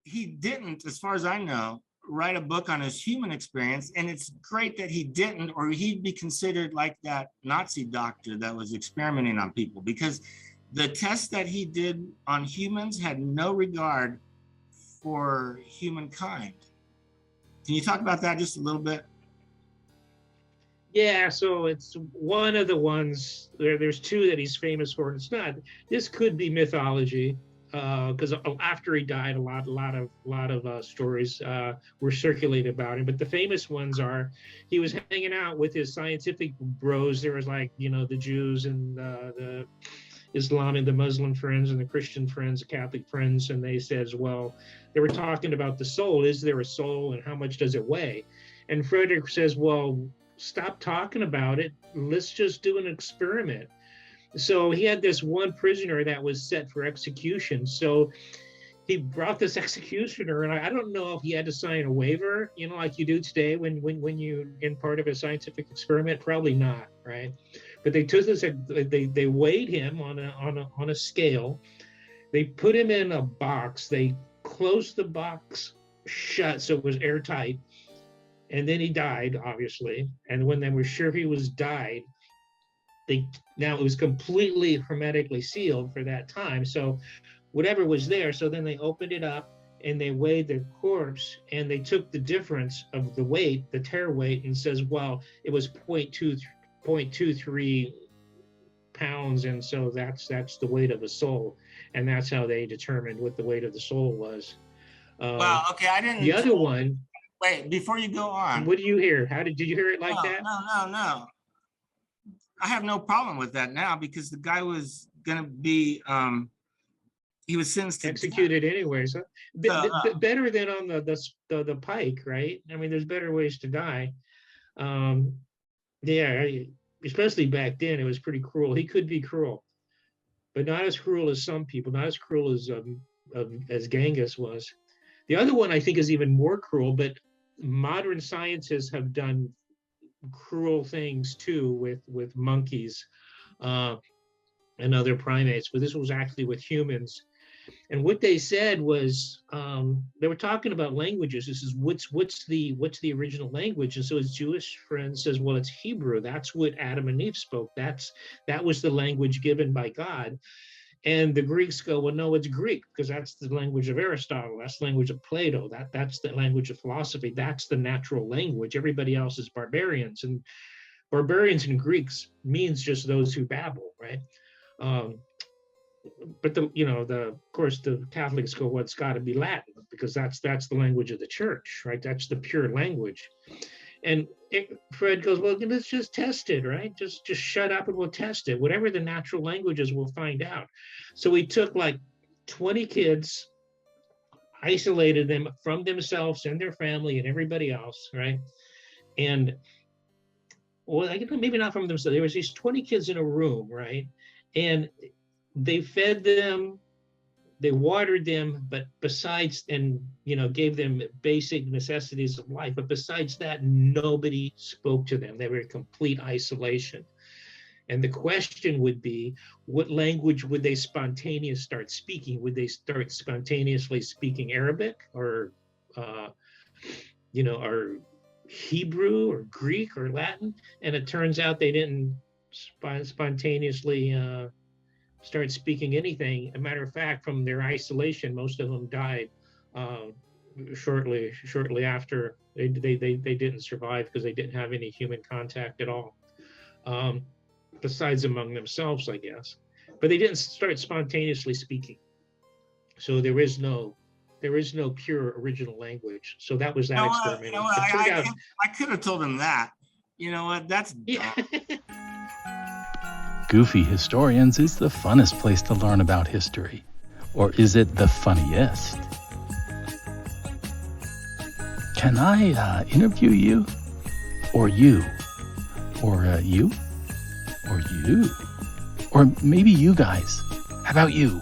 he didn't, as far as I know, write a book on his human experience. And it's great that he didn't, or he'd be considered like that Nazi doctor that was experimenting on people, because the tests that he did on humans had no regard for humankind. Can you talk about that just a little bit? Yeah, so it's one of the ones, there's two that he's famous for. It's not, this could be mythology, because after he died, a lot of stories were circulated about him. But the famous ones are, he was hanging out with his scientific bros. There was like, the Jews and the Islam and the Muslim friends and the Christian friends, the Catholic friends, and they says, well, they were talking about the soul. Is there a soul, and how much does it weigh? And Frederick says, well, stop talking about it. Let's just do an experiment. So he had this one prisoner that was set for execution. So he brought this executioner, and I don't know if he had to sign a waiver, like you do today when you're in part of a scientific experiment. Probably not, right? But they took this, they weighed him on a scale. They put him in a box. They closed the box shut so it was airtight. And then he died, obviously. And when they were sure he was died, now it was completely hermetically sealed for that time. So whatever was there, so then they opened it up and they weighed the corpse, and they took the difference of the weight, the tear weight, and says, well, it was 0.23 pounds, and so that's the weight of a soul. And that's how they determined what the weight of the soul was. Wow, okay, I didn't. The other one. Wait, before you go on. What do you hear? Did you hear it like that? No. I have no problem with that now, because the guy was gonna be, he was sentenced to executed anyway. So better than on the Pike, right? I mean, there's better ways to die. Yeah, especially back then, it was pretty cruel. He could be cruel, but not as cruel as some people. Not as cruel as Genghis was. The other one I think is even more cruel, but modern scientists have done cruel things too with monkeys and other primates, but this was actually with humans. And what they said was, they were talking about languages. This is what's the original language? And so his Jewish friend says, well, it's Hebrew. That's what Adam and Eve spoke. That was the language given by God. And the Greeks go, well, no, it's Greek, because that's the language of Aristotle. That's the language of Plato. That's the language of philosophy. That's the natural language. Everybody else is barbarians. And barbarians and Greeks means just those who babble, right? But of course, the Catholics go, well, it's got to be Latin, because that's the language of the church, right? That's the pure language. And Fred goes, well, let's just test it, right? Just shut up and we'll test it. Whatever the natural language is, we'll find out. So we took like 20 kids, isolated them from themselves and their family and everybody else, right? And, well, maybe not from themselves. There was these 20 kids in a room, right? And they fed them, they watered them, but besides, and gave them basic necessities of life, but besides that, nobody spoke to them. They were in complete isolation. And the question would be, what language would they spontaneously start speaking? Would they start spontaneously speaking Arabic or or Hebrew or Greek or Latin? And it turns out they didn't spontaneously start speaking anything. A matter of fact, from their isolation, most of them died shortly after. They didn't survive because they didn't have any human contact at all, besides among themselves, I guess. But they didn't start spontaneously speaking. So there is no pure original language. So that was that experiment. I could have told him that. You know what? That's dumb. Goofy Historians is the funnest place to learn about history. Or is it the funniest? Can I interview you? Or you? Or you? Or you? Or maybe you guys? How about you?